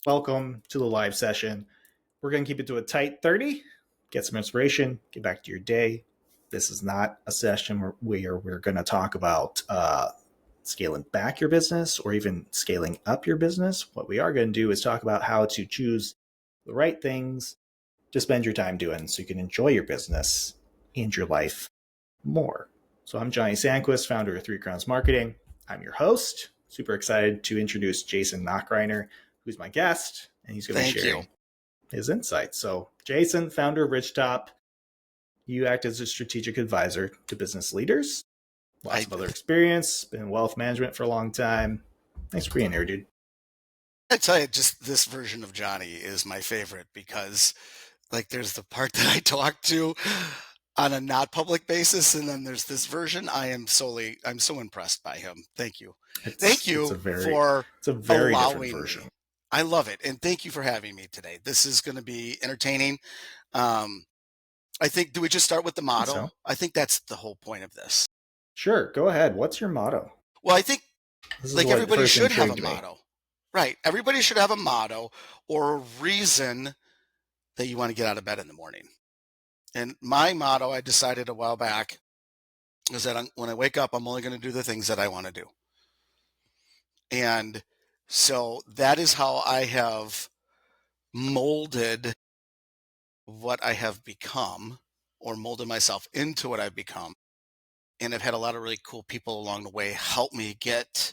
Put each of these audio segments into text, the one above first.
Welcome to the live session. We're going to keep it to a tight 30, get some inspiration, get back to your day. This is not a session where we're going to talk about scaling back your business or even scaling up your business. What we are going to do is talk about how to choose the right things to spend your time doing so you can enjoy your business and your life more. So I'm Johnny Sandquist, founder of Three Crowns Marketing. I'm your host. Super excited to introduce Jason Nachreiner, who's my guest, and he's going to be Thank sharing you. his insights. So Jason, founder of Ridgetop, you act as a strategic advisor to business leaders. Lots of other experience, been in wealth management for a long time. Thanks for being here, dude. I tell you, just this version of Johnny is my favorite because, like, there's the part that I talk to on a not public basis, and then there's this version. I'm so impressed by him. Thank you. Thank It's you a very for different allowing version. me. I love it, and thank you for having me today. This is going to be entertaining. Um, I think, do we just start with the motto? So, I think that's the whole point of this. sure, go ahead. What's your motto? Well, I think This is like what everybody first should have a intrigued me. motto, right? Everybody should have a motto or a reason that you want to get out of bed in the morning. And my motto, I decided a while back, is that when I wake up, I'm only going to do the things that I want to do. And so that is how I have molded what I have become, or molded myself into what I've become. And I've had a lot of really cool people along the way help me get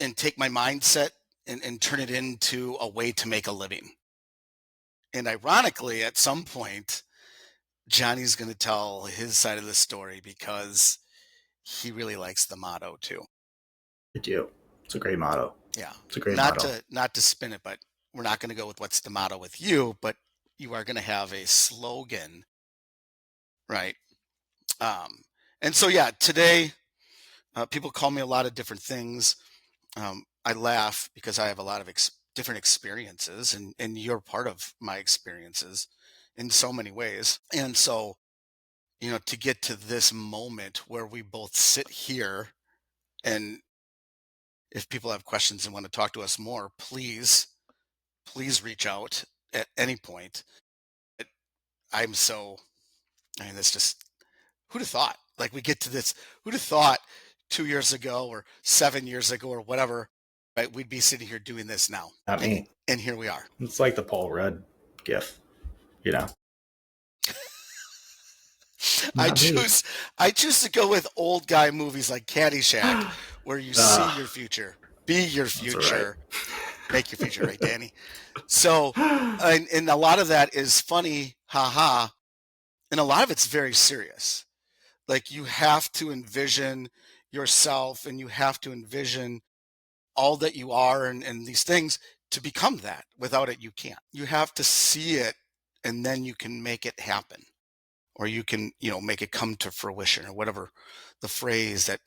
and take my mindset and turn it into a way to make a living. And ironically, at some point, Johnny's going to tell his side of the story because he really likes the motto too. I do. It's a great motto. Yeah. It's a great Not motto. to spin it, but we're not going to go with what's the motto with you, but you are going to have a slogan, right? And so, yeah, today, people call me a lot of different things. I laugh because I have a lot of different experiences, and you're part of my experiences in so many ways. And so, to get to this moment where we both sit here, and if people have questions and want to talk to us more, please reach out at any point. I'm so, I mean, it's just, who'd have thought? Like, we get to this, who'd have thought 2 years ago or 7 years ago or whatever, right? We'd be sitting here doing this now. Not me. And here we are. It's like the Paul Rudd gif, you know. I Not me. choose to go with old guy movies like Caddyshack, where you see your future, be your future, make your future, right, Danny? So, and a lot of that is funny, haha, and a lot of it's very serious. Like, you have to envision yourself, and you have to envision all that you are, and these things to become that. Without it, you can't. You have to see it, and then you can make it happen, or you can, make it come to fruition, or whatever the phrase that,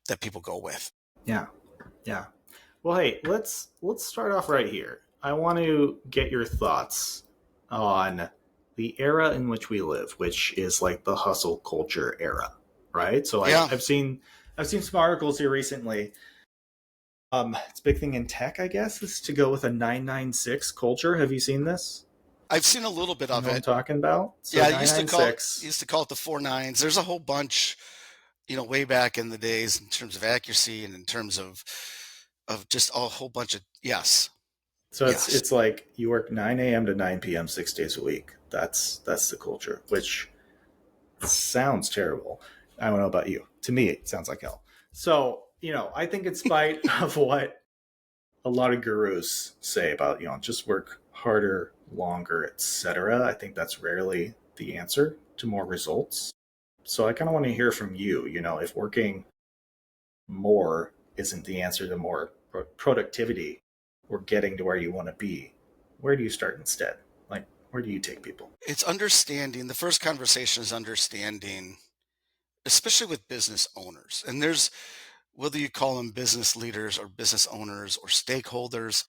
that people go with. Yeah. Yeah. Well, hey, let's start off right here. I want to get your thoughts on the era in which we live, which is like the hustle culture era, right? So Yeah. I've seen some articles here recently. It's a big thing in tech, I guess, is to go with a 996 culture. Have you seen this? I've seen a little bit You of know what I'm it. talking about? So Yeah, 996. used to call it the 4 9s. There's a whole bunch, way back in the days in terms of accuracy and in terms of just a whole bunch of yes. So Yes. it's like you work 9 a.m. to 9 p.m. 6 days a week. That's the culture, which sounds terrible. I don't know about you. To me, it sounds like hell. So, I think in spite of what a lot of gurus say about, just work harder, longer, etc., I think that's rarely the answer to more results. So I kind of want to hear from you, if working more isn't the answer to more productivity or getting to where you want to be, where do you start instead? Like, where do you take people? It's understanding. The first conversation is understanding, especially with business owners. And there's, whether you call them business leaders or business owners or stakeholders,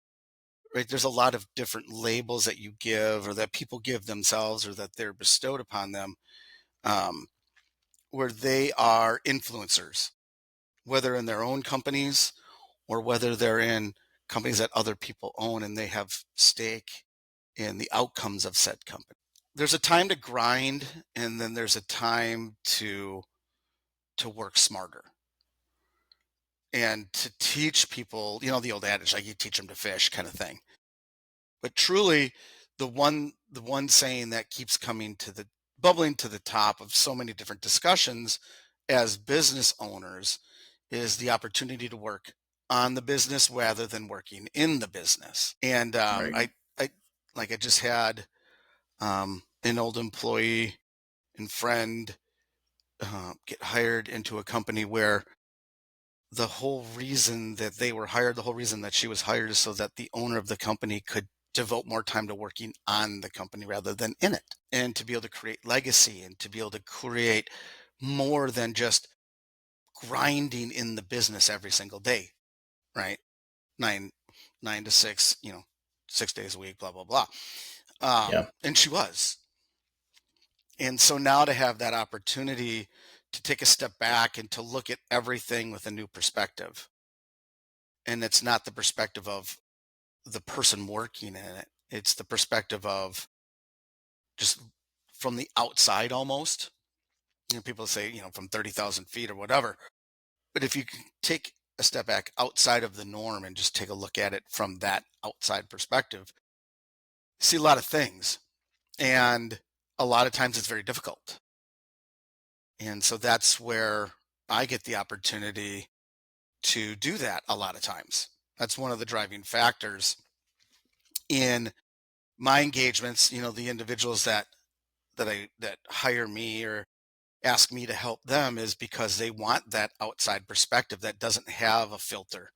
right? There's a lot of different labels that you give, or that people give themselves, or that they're bestowed upon them, where they are influencers, whether in their own companies or whether they're in companies that other people own, and they have stake in the outcomes of said company. There's a time to grind, and then there's a time to work smarter and to teach people, the old adage, like you teach them to fish kind of thing. But truly, the one saying that keeps coming to the bubbling to the top of so many different discussions as business owners is the opportunity to work on the business rather than working in the business. And Right. I just had an old employee and friend get hired into a company where the whole reason that they were hired, the whole reason that she was hired is so that the owner of the company could devote more time to working on the company rather than in it, and to be able to create legacy and to be able to create more than just grinding in the business every single day, right? Nine to six, 6 days a week, blah, blah, blah. Yeah. And she was. And so now to have that opportunity to take a step back and to look at everything with a new perspective. And it's not the perspective of the person working in it. It's the perspective of just from the outside almost. People say, from 30,000 feet or whatever. But if you can take a step back outside of the norm and just take a look at it from that outside perspective, see a lot of things. And a lot of times it's very difficult. And so that's where I get the opportunity to do that a lot of times. That's one of the driving factors in my engagements. The individuals that hire me or ask me to help them is because they want that outside perspective that doesn't have a filter.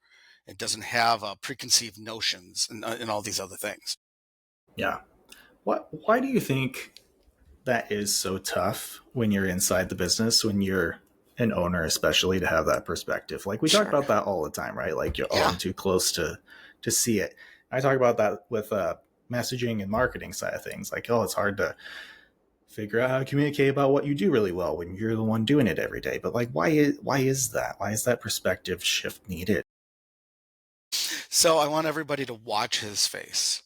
It doesn't have preconceived notions and all these other things. Yeah. Why do you think that is so tough when you're inside the business, when you're an owner, especially to have that perspective? Like we talk Sure. about that all the time, right? Like, oh, Yeah. I'm too close to see it. I talk about that with messaging and marketing side of things. Like, oh, it's hard to figure out how to communicate about what you do really well when you're the one doing it every day. But like, why is that? Why is that perspective shift needed? So I want everybody to watch his face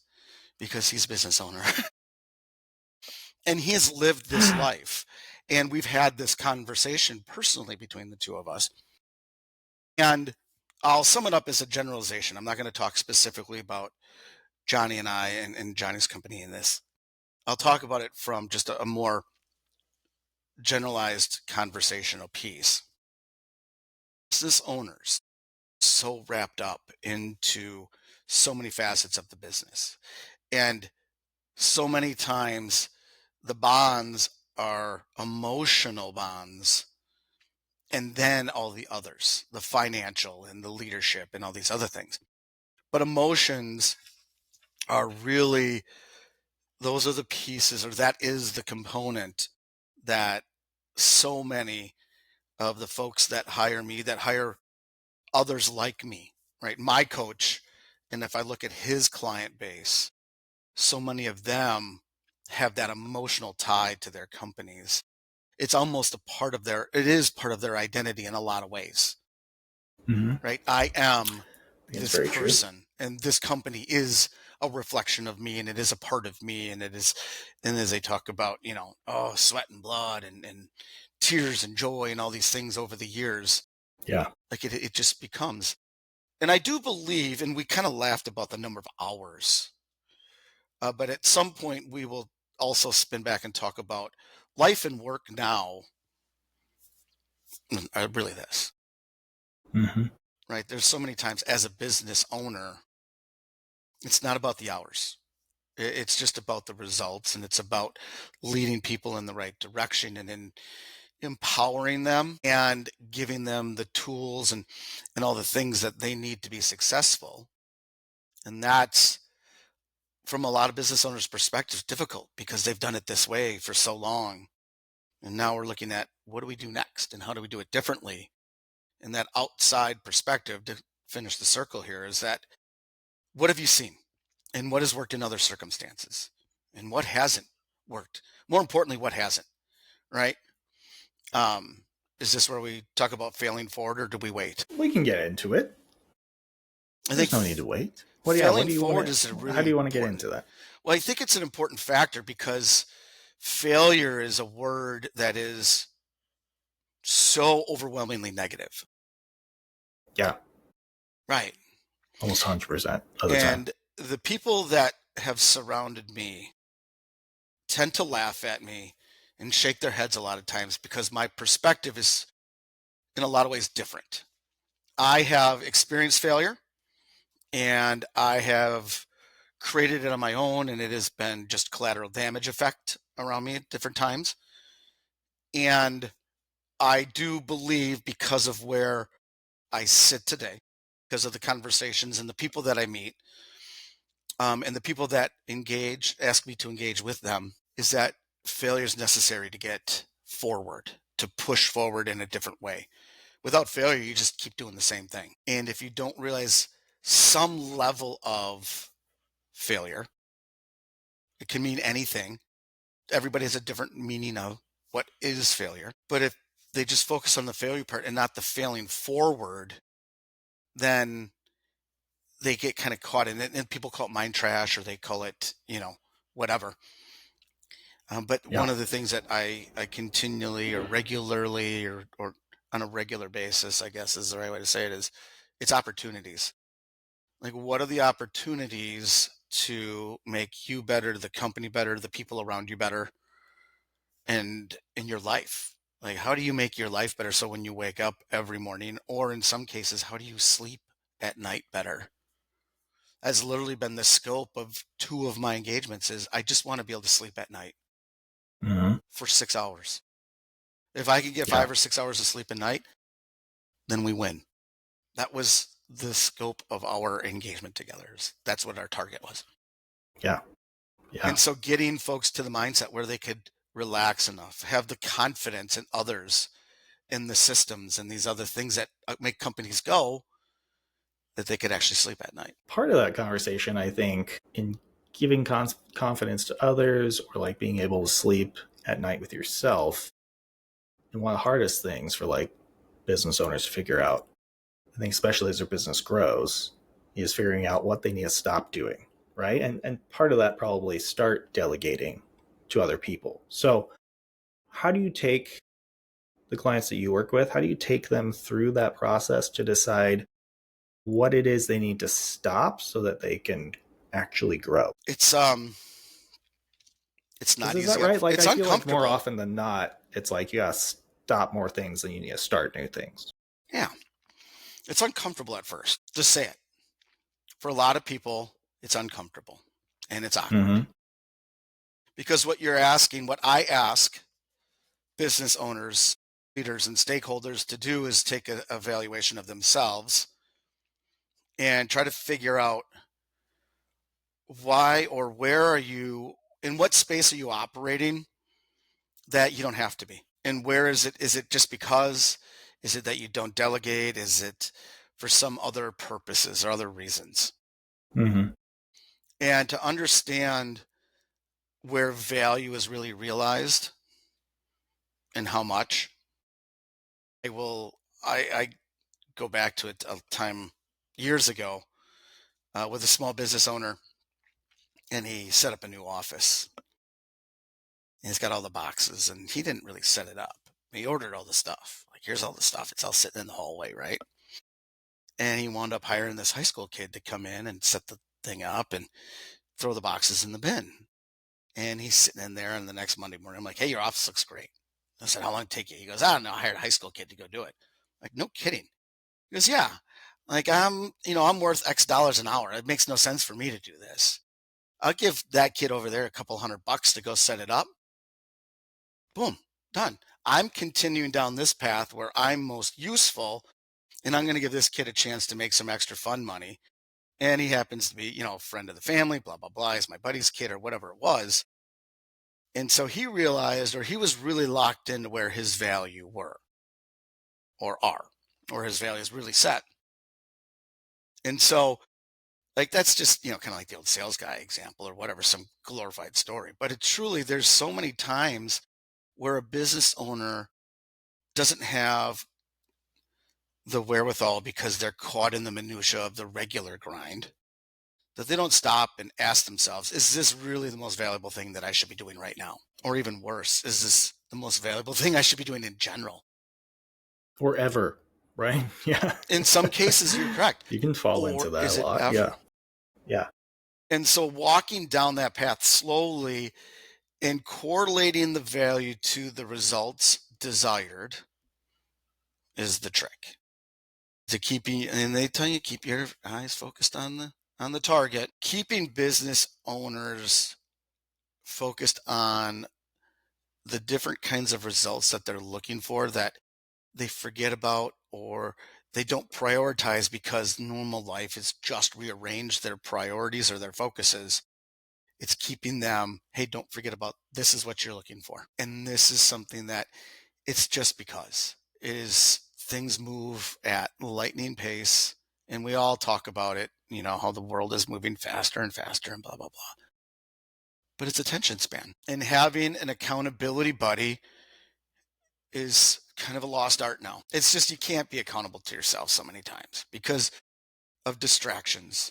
because he's a business owner and he has lived this life. And we've had this conversation personally between the two of us. And I'll sum it up as a generalization. I'm not going to talk specifically about Johnny and I and Johnny's company in this. I'll talk about it from just a more generalized conversational piece. Business owners so wrapped up into so many facets of the business. And so many times the bonds are emotional bonds, and then all the others, the financial and the leadership and all these other things. But emotions are really, those are the pieces, or that is the component that so many of the folks that hire me, that hire others like me, right? My coach, and if I look at his client base, so many of them have that emotional tie to their companies. It's almost it is part of their identity in a lot of ways, Mm-hmm. right? I am It's this very true. person, and this company is a reflection of me, and it is a part of me, and it is. And as they talk about, sweat and blood and tears and joy and all these things over the years, Yeah. like it just becomes. And I do believe, and we kind of laughed about the number of hours, but at some point we will also spin back and talk about life and work now are really this, Mm-hmm. right? There's so many times as a business owner, it's not about the hours. It's just about the results, and it's about leading people in the right direction and in empowering them and giving them the tools and all the things that they need to be successful. And that's, from a lot of business owners' perspectives, difficult because they've done it this way for so long. And now we're looking at what do we do next and how do we do it differently? And that outside perspective, to finish the circle here, is that what have you seen and what has worked in other circumstances and what hasn't worked? More importantly, what hasn't, right? Um, is this where we talk about failing forward, or do we wait? We can get into it. I think There's no need to wait. What failing do you want forward is a to, how really do you want to get important. into that? Well, I think it's an important factor because failure is a word that is so overwhelmingly negative. Yeah, Right. almost 100% of the time. And the people that have surrounded me tend to laugh at me and shake their heads a lot of times because my perspective is in a lot of ways different. I have experienced failure and I have created it on my own, and it has been just collateral damage effect around me at different times. And I do believe, because of where I sit today, because of the conversations and the people that I meet, and the people that ask me to engage with them, is that failure is necessary to get forward, to push forward in a different way. Without failure, you just keep doing the same thing. And if you don't realize some level of failure, it can mean anything. Everybody has a different meaning of what is failure. But if they just focus on the failure part and not the failing forward, then they get kind of caught in it. And people call it mind trash, or they call it, whatever. But Yeah. one of the things that I continually or regularly or on a regular basis, I guess is the right way to say it, is it's opportunities. Like, what are the opportunities to make you better, the company better, the people around you better, and in your life? Like, how do you make your life better so when you wake up every morning, or in some cases, how do you sleep at night better? Has literally been the scope of two of my engagements. Is I just want to be able to sleep at night Hmm. for 6 hours. If I could get Yeah. 5 or 6 hours of sleep at night, then we win. That was the scope of our engagement together. That's what our target was. Yeah. Yeah. And so getting folks to the mindset where they could relax enough, have the confidence in others, in the systems and these other things that make companies go, that they could actually sleep at night. Part of that conversation, I think, in giving confidence to others, or like being able to sleep at night with yourself, and one of the hardest things for like business owners to figure out, I think, especially as their business grows, is figuring out what they need to stop doing, right? And part of that probably start delegating to other people. So how do you take the clients that you work with, how do you take them through that process to decide what it is they need to stop so that they can actually grow? It's Because not is that easy. right? Like, It's I feel like more uncomfortable. often than not, it's like you gotta stop more things than you need to start new things. Yeah. It's uncomfortable at first. Just say it. For a lot of people, it's uncomfortable and it's awkward Mm-hmm. because what you're asking, what I ask business owners, leaders, and stakeholders to do is take an evaluation of themselves and try to figure out why or where are you, in what space are you operating that you don't have to be? And where is it? Is it just because? Is it that you don't delegate? Is it for some other purposes or other reasons? Mm-hmm. And to understand where value is really realized and how much, I go back to a time years ago with a small business owner, and he set up a new office. And he's got all the boxes, and he didn't really set it up. He ordered all the stuff. Like, here's all the stuff. It's all sitting in the hallway, right? And he wound up hiring this high school kid to come in and set the thing up and throw the boxes in the bin. And he's sitting in there, and the next Monday morning, I'm like, hey, your office looks great. I said, how long did it take you? He goes, I don't know. I hired a high school kid to go do it. I'm like, no kidding. He goes, yeah. Like, I'm worth X dollars an hour. It makes no sense for me to do this. I'll give that kid over there a couple $100 to go set it up. Boom, done. I'm continuing down this path where I'm most useful, and I'm going to give this kid a chance to make some extra fun money. And he happens to be, a friend of the family, blah, blah, blah. He's my buddy's kid or whatever it was. And so he realized, or he was really locked into where his value were or are, or his values really set. And so, like, that's just, kind of like the old sales guy example or whatever, some glorified story. But it truly, there's so many times where a business owner doesn't have the wherewithal because they're caught in the minutia of the regular grind, that they don't stop and ask themselves, is this really the most valuable thing that I should be doing right now? Or even worse, is this the most valuable thing I should be doing in general? Or ever, right? Yeah. In some cases, you're correct. You can fall Or into that is a it lot. ever? Yeah. Yeah. And so walking down that path slowly and correlating the value to the results desired is the trick. To keeping, and they tell you, keep your eyes focused on the target. Keeping business owners focused on the different kinds of results that they're looking for that they forget about or they don't prioritize because normal life has just rearranged their priorities or their focuses. It's keeping them, hey, don't forget about this is what you're looking for. And this is something that it's just because it is things move at lightning pace. And we all talk about it, how the world is moving faster and faster and blah, blah, blah. But it's attention span. And having an accountability buddy is kind of a lost art now. It's just you can't be accountable to yourself so many times because of distractions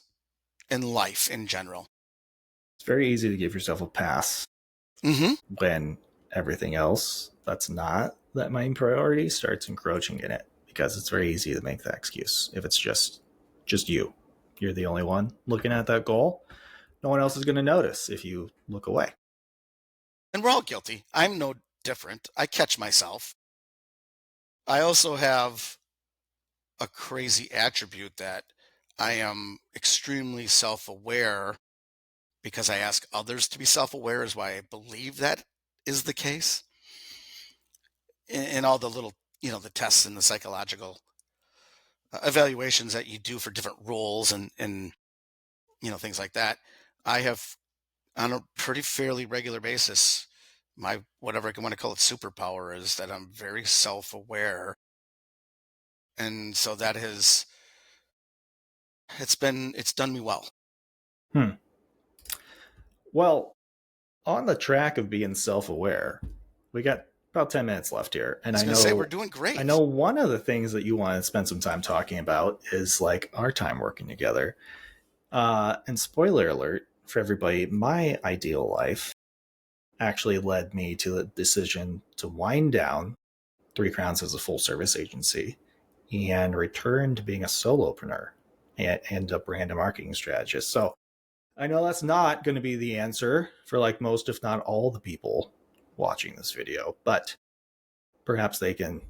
and life in general. It's very easy to give yourself a pass when everything else that's not that main priority starts encroaching in it, because it's very easy to make that excuse. If it's just you're the only one looking at that goal, no one else is going to notice if you look away. And we're all guilty. I'm no different. I catch myself. I also have a crazy attribute that I am extremely self-aware because I ask others to be self-aware is why I believe that is the case. In all the little, the tests and the psychological evaluations that you do for different roles and things like that, I have on a pretty fairly regular basis, my, whatever I want to call it, superpower is that I'm very self-aware. And so that has, it's done me well. Well, on the track of being self-aware, we got about 10 minutes left here. And I know say we're doing great. I know one of the things that you want to spend some time talking about is like our time working together. And spoiler alert for everybody, my ideal life actually led me to the decision to wind down Three Crowns as a full service agency and return to being a solopreneur and a brand and marketing strategist. So I know that's not going to be the answer for like most, if not all, the people watching this video, but perhaps they can,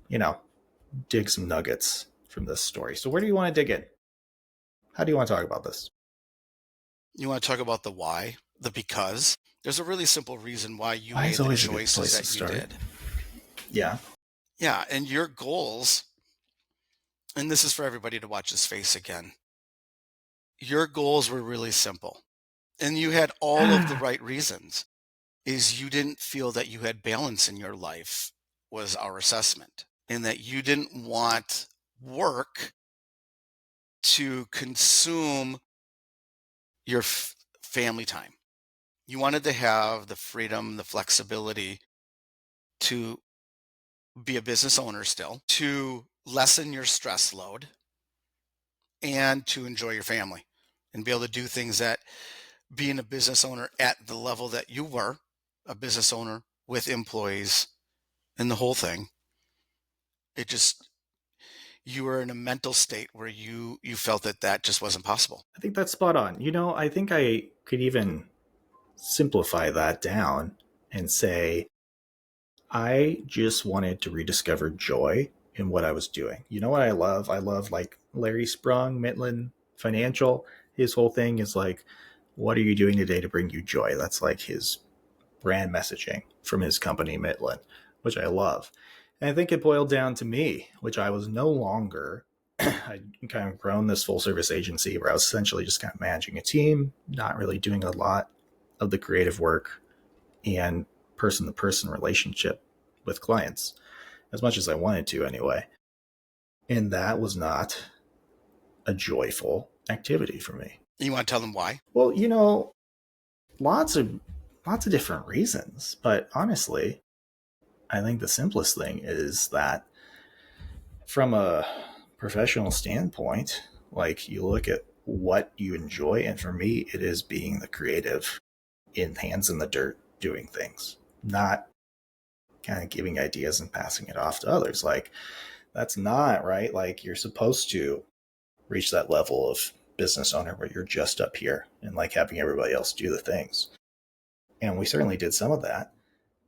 dig some nuggets from this story. So where do you want to dig in? How do you want to talk about this? You want to talk about the why, the because? There's a really simple reason why you made the choices that you did. Yeah. Yeah, and your goals, and this is for everybody to watch his face again. Your goals were really simple, and you had all of the right reasons. Is you didn't feel that you had balance in your life was our assessment, and that you didn't want work to consume your family time. You wanted to have the freedom, the flexibility to be a business owner still, to lessen your stress load, and to enjoy your family and be able to do things that being a business owner at the level that you were, a business owner with employees and the whole thing, you were in a mental state where you felt that just wasn't possible. I think that's spot on. I think I could even simplify that down and say, I just wanted to rediscover joy in what I was doing. You know what I love? I love like Larry Sprung, Midland Financial. His whole thing is like, what are you doing today to bring you joy? That's like his brand messaging from his company, Midland, which I love. And I think it boiled down to me, which I was no longer. I kind of grown this full service agency where I was essentially just kind of managing a team, not really doing a lot of the creative work and person to person relationship with clients as much as I wanted to anyway. And that was not a joyful activity for me. You want to tell them why? Well, lots of different reasons, but honestly, I think the simplest thing is that from a professional standpoint, like you look at what you enjoy, and for me, it is being the creative in hands in the dirt doing things, not kind of giving ideas and passing it off to others. Like that's not right. Like you're supposed to reach that level of business owner where you're just up here and like having everybody else do the things. And we certainly did some of that.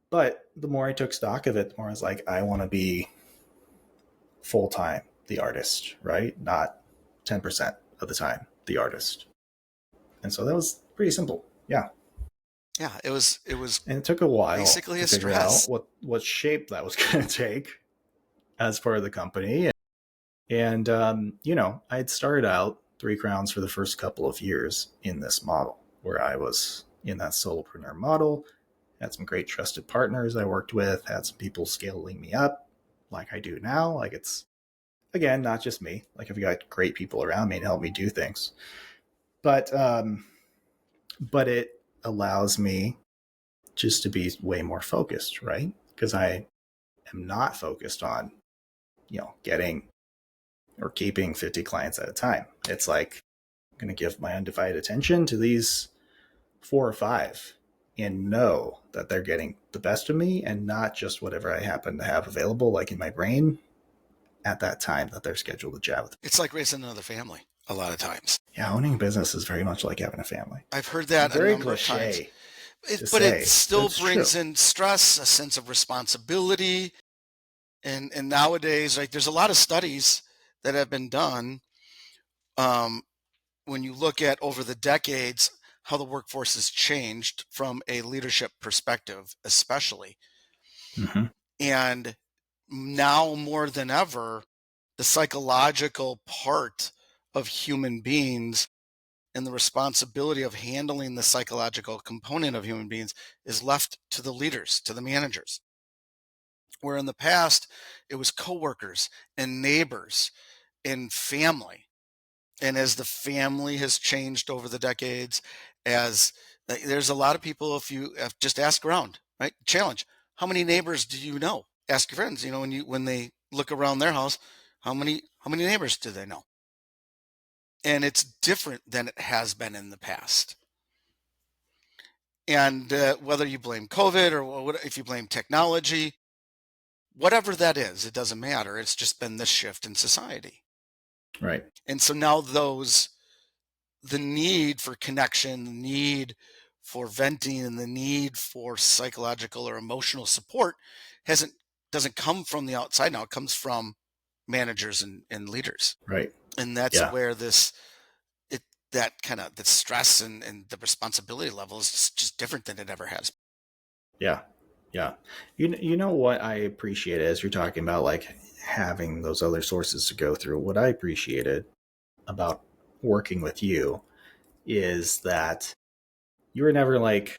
But the more I took stock of it, the more I was like, I want to be full time the artist, right? Not 10% of the time the artist. And so that was pretty simple. Yeah. Yeah, it was And it took a while basically to a figure out stress. what shape that was going to take as part of the company. And I'd started out Three Crowns for the first couple of years in this model where I was in that solopreneur model, had some great trusted partners I worked with, had some people scaling me up like I do now. Like it's, again, not just me. Like I've got great people around me to help me do things. But it allows me just to be way more focused, right? Because I am not focused on, getting or keeping 50 clients at a time. It's like I'm going to give my undivided attention to these 4 or 5 and know that they're getting the best of me and not just whatever I happen to have available, like in my brain at that time that they're scheduled to chat with. It's like raising another family a lot of times. Yeah, owning a business is very much like having a family. I've heard that a Very number of times. cliche to But it say, but still it's true. brings in stress, a sense of responsibility. And nowadays, like there's a lot of studies that have been done when you look at over the decades how the workforce has changed from a leadership perspective, especially. Mm-hmm. And now more than ever, the psychological part of human beings and the responsibility of handling the psychological component of human beings is left to the leaders, to the managers. Where in the past, it was coworkers and neighbors and family. And as the family has changed over the decades, as there's a lot of people, if you just ask around, right? Challenge. How many neighbors do you know? Ask your friends, when they look around their house, how many neighbors do they know? And it's different than it has been in the past. And whether you blame COVID or if you blame technology, whatever that is, it doesn't matter. It's just been this shift in society. Right. And so now the need for connection, the need for venting, and the need for psychological or emotional support doesn't come from the outside now. It comes from managers and leaders. Right. And that's Yeah. where that kind of the stress and the responsibility level is just different than it ever has. Yeah. Yeah. You know what I appreciate as you're talking about like having those other sources to go through. What I appreciated about working with you is that you were never like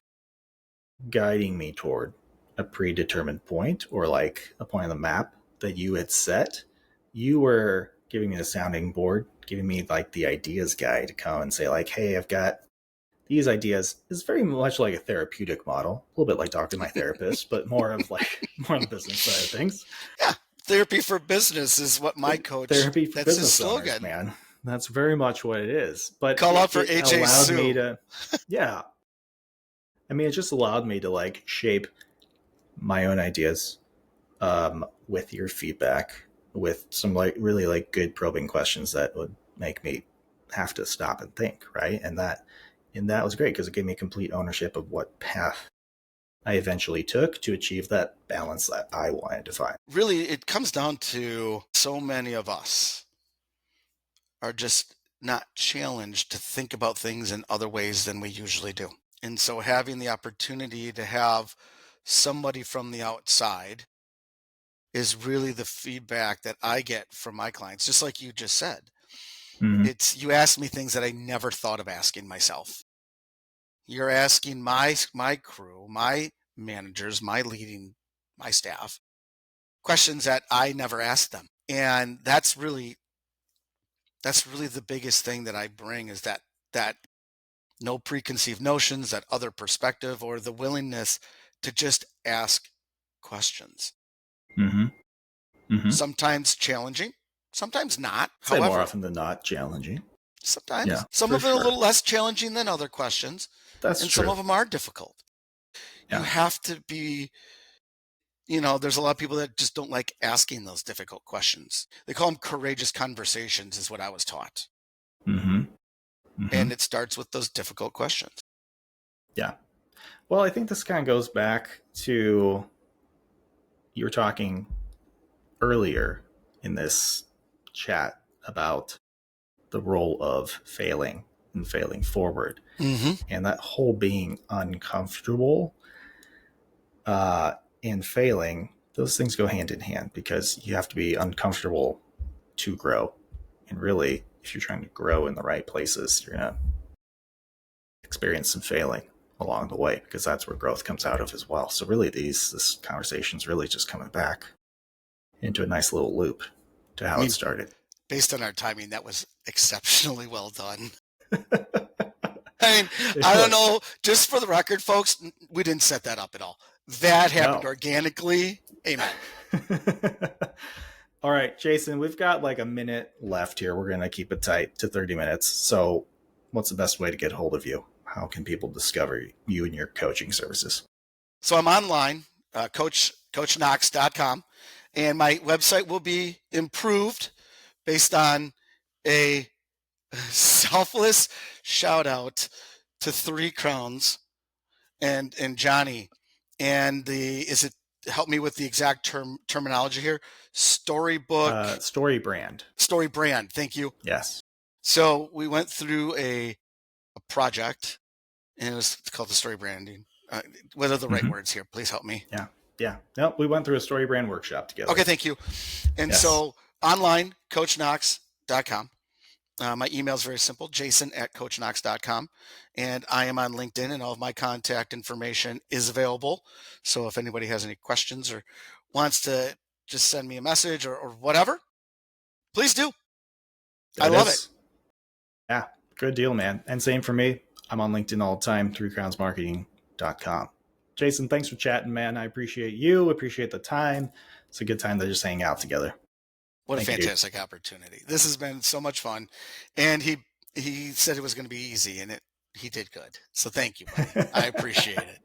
guiding me toward a predetermined point or like a point on the map that you had set. You were giving me the sounding board, giving me like the ideas guide to come and say like, hey, I've got these ideas. Is very much like a therapeutic model, a little bit like talking to my therapist, but more of like more on the business side of things. Yeah, therapy for business is what my coach. Therapy for That's his business owners, slogan. man. That's very much what it is. But Call out for it AJ allowed me Sue. to, yeah. I mean, it just allowed me to like shape my own ideas with your feedback, with some like really like good probing questions that would make me have to stop and think, right? And that was great because it gave me complete ownership of what path I eventually took to achieve that balance that I wanted to find. Really, it comes down to so many of us are just not challenged to think about things in other ways than we usually do. And so having the opportunity to have somebody from the outside is really the feedback that I get from my clients, just like you just said. Mm-hmm. You ask me things that I never thought of asking myself. You're asking my crew, my managers, my staff, questions that I never asked them. And that's really the biggest thing that I bring is that no preconceived notions, that other perspective, or the willingness to just ask questions. Mm-hmm. Mm-hmm. Sometimes challenging, Sometimes not. I'd say However, more often than not, challenging. sometimes Yeah, some for of it a sure. little less challenging than other questions, That's and some true. of them are difficult. You Yeah. have to be, there's a lot of people that just don't like asking those difficult questions. They call them courageous conversations, is what I was taught. Mm-hmm. Mm-hmm. And it starts with those difficult questions. Yeah. Well, I think this kind of goes back to you were talking earlier in this chat about the role of failing and failing forward. Mm-hmm. And that whole being uncomfortable and failing, those things go hand in hand because you have to be uncomfortable to grow. And really, if you're trying to grow in the right places, you're going to experience some failing along the way because that's where growth comes out of as well. So really this conversation is really just coming back into a nice little loop to how it started. Based on our timing, that was exceptionally well done. I mean, It I don't was. know, just for the record, folks, we didn't set that up at all. That happened No. organically. Amen. All right, Jason, we've got like a minute left here. We're going to keep it tight to 30 minutes. So what's the best way to get hold of you? How can people discover you and your coaching services? So I'm online, coachknox.com, and my website will be improved based on a selfless shout out to Three Crowns and Johnny. And help me with the exact terminology here? Storybook. Story brand. Story brand. Thank you. Yes. So we went through a project, and it's called the story branding. What are the right words here? Please help me. Yeah. No, we went through a story brand workshop together. Okay, thank you. And so online, coachknox.com. My email is very simple, jason@coachknox.com. And I am on LinkedIn, and all of my contact information is available. So if anybody has any questions or wants to just send me a message or whatever, please do. I love it. Yeah, good deal, man. And same for me. I'm on LinkedIn all the time, threecrownsmarketing.com. Jason, thanks for chatting, man. I appreciate you. Appreciate the time. It's a good time to just hang out together. What a fantastic opportunity. This has been so much fun. And he said it was going to be easy, and he did good. So thank you, buddy. I appreciate it.